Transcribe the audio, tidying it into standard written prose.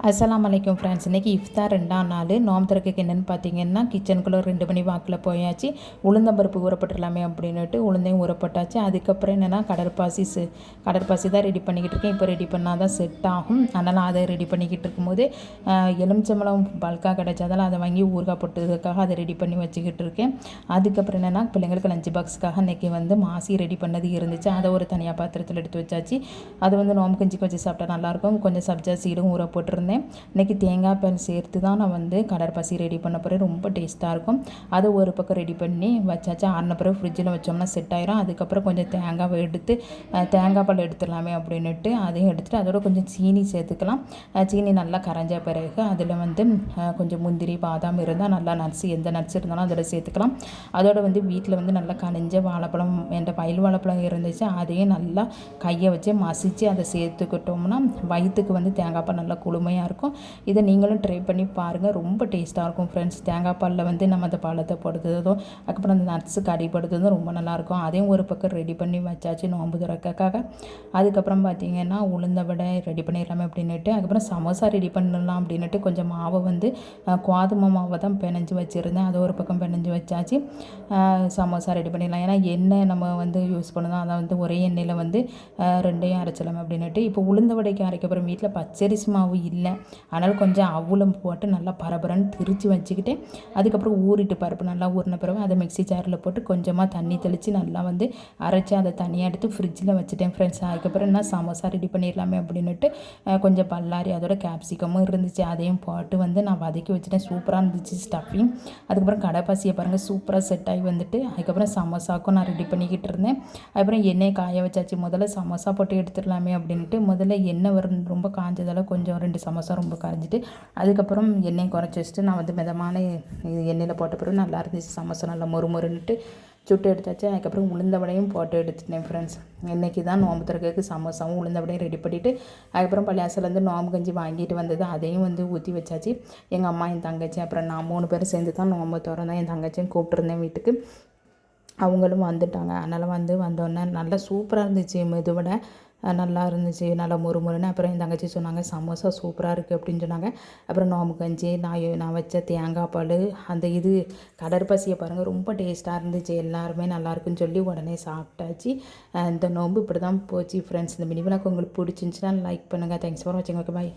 அஸ்ஸலாமு அலைக்கும் ஃப்ரெண்ட்ஸ். இன்றைக்கி இஃப்தார் 2ஆம் நாள். நோம்பு திறக்கக்கு என்னென்னு பார்த்தீங்கன்னா, கிச்சனுக்குள்ளே 2 மணி வாக்கில் போயாச்சு. உளுந்தம்பருப்பு ஊறப்பட்டுடலாமே அப்படின்னுட்டு உளுந்தையும் ஊறப்பட்டாச்சு. அதுக்கப்புறம் என்னென்னா கடற்பாசி தான் ரெடி பண்ணிக்கிட்டு இருக்கேன். இப்போ ரெடி பண்ணால் தான் செட் ஆகும். அதனால் அதை ரெடி பண்ணிக்கிட்டு இருக்கும்போது எலுமிச்சம்பழம் பல்காக கிடைச்சதால் அதை வாங்கி ஊறுகாய் போட்டதுக்காக அதை ரெடி பண்ணி வச்சுக்கிட்டு இருக்கேன். அதுக்கப்புறம் என்னென்னா பிள்ளைங்களுக்கு லஞ்ச் பாக்ஸுக்காக இன்றைக்கி மாசி ரெடி பண்ணது இருந்துச்சு. அதை ஒரு தனியாக பாத்திரத்தில் எடுத்து வச்சாச்சு. அது நோம்பு கஞ்சிக்கு வச்சு சாப்பிட்டா நல்லாயிருக்கும். கொஞ்சம் சப்ஜா சீடும் ஊற போட்டிருந்தேன். இன்றைக்கி தேங்காய் பால் சேர்த்து தான் நான் கடற்பாசி ரெடி பண்ண போகிறேன். ரொம்ப டேஸ்ட்டாக இருக்கும். அது ஒரு பக்கம் ரெடி பண்ணி வச்சாச்சு. ஆறின பிறகு ஃப்ரிட்ஜில் வச்சோம்னா செட் ஆயிரும். அதுக்கப்புறம் கொஞ்சம் தேங்காய் பால் எடுத்துடலாமே அப்படின்னுட்டு அதையும் எடுத்துகிட்டு அதோட கொஞ்சம் சீனி சேர்த்துக்கலாம். சீனி நல்லா கரைஞ்ச பிறகு அதில் கொஞ்சம் முந்திரி பாதாம் இருந்தால் நல்லா எந்த நட்ஸ் இருந்தாலும் அதில் சேர்த்துக்கலாம். அதோட வீட்டில் நல்லா கனிஞ்ச வாழைப்பழம் என்ற பயில் வாழைப்பழம் இருந்துச்சு. அதையும் நல்லா கையை வச்சு மசித்து அதை சேர்த்துக்கிட்டோம்னா வயிற்றுக்கு தேங்காய் பால் நல்லா குளுமையாக இருக்கும். இதை நீங்களும் ட்ரை பண்ணி பாருங்கள். ரொம்ப டேஸ்ட்டாக இருக்கும் ஃப்ரெண்ட்ஸ். தேங்காய் பாலில் நம்ம அந்த பழத்தை போடுறதும் அதுக்கப்புறம் அந்த நட்ஸுக்கு அடிப்படுறதும் ரொம்ப நல்லாயிருக்கும். அதையும் ஒரு பக்கம் ரெடி பண்ணி வச்சாச்சு நோம்பு திறக்கக்காக. அதுக்கப்புறம் பார்த்திங்கன்னா உளுந்த வடை ரெடி பண்ணிடலாமே அப்படின்னுட்டு அதுக்கப்புறம் சமோசா ரெடி பண்ணலாம் அப்படின்னுட்டு கொஞ்சம் மாவை கோதுமை மாவை தான் பிணைஞ்சு வச்சுருந்தேன். அதை ஒரு பக்கம் பிணைஞ்சு வச்சாச்சு. சமோசா ரெடி பண்ணிடலாம். ஏன்னா எண்ணெய் நம்ம யூஸ் பண்ணணும். அதை ஒரே எண்ணெயில் ரெண்டையும் அரைச்சலாம் அப்படின்னுட்டு. இப்போ உளுந்த வடைக்கு அரைக்கப்புறம் வீட்டில் பச்சரிசி மாவு இல்லை. அதனால் கொஞ்சம் அவலும் போட்டு நல்லா பரபரன்னு திரித்து வச்சுக்கிட்டேன். அதுக்கப்புறம் பருப்பு நல்லா ஊறின பிறகு அதை மிக்ஸி ஜாரில் போட்டு கொஞ்சமாக தண்ணி தெளித்து நல்லா அரைச்சி அதை தனியாக எடுத்து ஃப்ரிட்ஜில் வச்சுட்டேன் ஃப்ரெண்ட்ஸ். அதுக்கப்புறம் என்ன சமோசா ரெடி பண்ணிடலாமே அப்படின்னுட்டு கொஞ்சம் பல்லாரி அதோட கேப்சிகமும் இருந்துச்சு. அதையும் போட்டு நான் வதக்கி வச்சுட்டேன். சூப்பராக இருந்துச்சு ஸ்டஃபிங். அதுக்கப்புறம் கடைப்பாசியை பாருங்கள் சூப்பராக செட் ஆகி அதுக்கப்புறம் சமோசாவுக்கும் நான் ரெடி பண்ணிக்கிட்டு இருந்தேன். அதுக்கப்புறம் எண்ணெய் காய வச்சாச்சு. முதல்ல சமோசா போட்டு எடுத்துடலாமே அப்படின்ட்டு முதல்ல எண்ணெய் ரொம்ப காஞ்சதால் கொஞ்சம் 2 சமோசா ரொம்ப கரைஞ்சிட்டு அதுக்கப்புறம் எண்ணெய் குறைச்சி வச்சுட்டு நான் மிதமான எண்ணெயில் போட்ட பிறகு நல்லா இருந்துச்சு. சமோசா நல்லா மொறுமொருன்ட்டு சுட்டு எடுத்தாச்சு. அதுக்கப்புறம் உளுந்த வடையும் போட்டு எடுத்துட்டேன் ஃப்ரெண்ட்ஸ். இன்றைக்கி தான் நோம்பு திறக்கிறதுக்கு சமோசாவும் உளுந்த வடையும் ரெடி பண்ணிவிட்டு அதுக்கப்புறம் பள்ளியாசலேருந்து நோம்பு கஞ்சி வாங்கிட்டு வந்தது அதையும் ஊற்றி வச்சாச்சு. எங்கள் அம்மா என் தங்கச்சி அப்புறம் நான் 3 பேரும் சேர்ந்து தான் நோம்பு திறந்தேன். என் தங்கச்சியும் கூப்பிட்டுருந்தேன் வீட்டுக்கு. அவங்களும் வந்துட்டாங்க. அதனால் வந்தோடனே நல்லா சூப்பராக இருந்துச்சு. மெதுவடை நல்லா இருந்துச்சு. நல்லா முறுமுறுன்னு. அப்புறம் என் தங்கச்சி சொன்னாங்க சமோசா சூப்பராக இருக்குது அப்படின்னு சொன்னாங்க. அப்புறம் நோம்பு கஞ்சி நான் வச்ச தேங்காய் பால் அந்த கடற்பசியை பாருங்கள் ரொம்ப டேஸ்ட்டாக இருந்துச்சு. எல்லாருமே நல்லாயிருக்குன்னு சொல்லி உடனே சாப்பிட்டாச்சு. இந்த நோம்பு இப்படி தான் போச்சு ஃப்ரெண்ட்ஸ். இந்த மினி விளாக் உங்களுக்கு பிடிச்சிருந்துச்சுன்னா லைக் பண்ணுங்கள். தேங்க்ஸ் ஃபார் வாட்சிங். Okay bye.